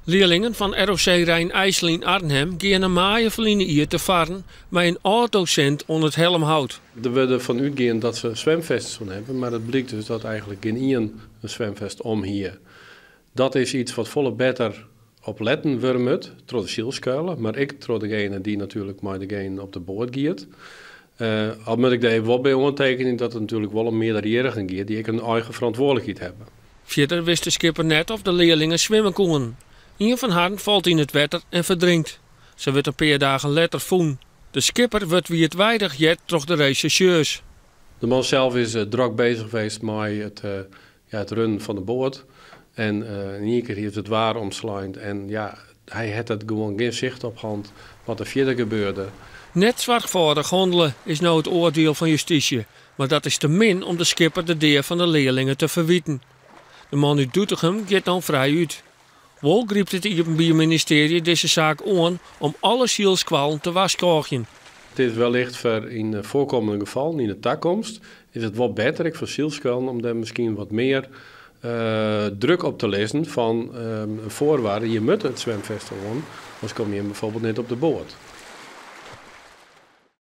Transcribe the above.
Leerlingen van ROC Rijn-IJssel Arnhem gaan een maaie verliezen hier te varen met een oud-docent onder het Helmhout. Er werden van uitgaan dat ze zwemvesten zullen hebben, maar het blijkt dus dat eigenlijk geen een zwemvest om hier. Dat is iets wat volle beter op letten wordt, door de zielskuilen, maar ik door degene die natuurlijk maar degene op de boord gaat. Al moet ik daar even wel bij ondertekenen dat het natuurlijk wel om meerderjarigen gaat die ik een eigen verantwoordelijkheid hebben. Verder wist de skipper net of de leerlingen zwemmen konden. Een van hen valt in het water en verdrinkt. Ze wordt een paar dagen later voen. De skipper wordt wie het weinig jet door de rechercheurs. De man zelf is druk bezig geweest met het runnen van de boot. En in één keer heeft het waar omslijnd. En ja, hij had het gewoon geen zicht op hand wat er verder gebeurde. Net zwartvaardig handelen is nou het oordeel van justitie. Maar dat is te min om de skipper de deer van de leerlingen te verwieten. De man uit Doetinchem gaat dan vrij uit. Wel griep het Openbaar deze zaak aan om alle zielskwalen te waskogjen. Het is wellicht voor in voorkomende gevallen, in de toekomst, is het wel beter voor zielskwalen om daar misschien wat meer druk op te lezen van voorwaarden. Je moet het zwemvest gewoon, anders kom je bijvoorbeeld niet op de boot.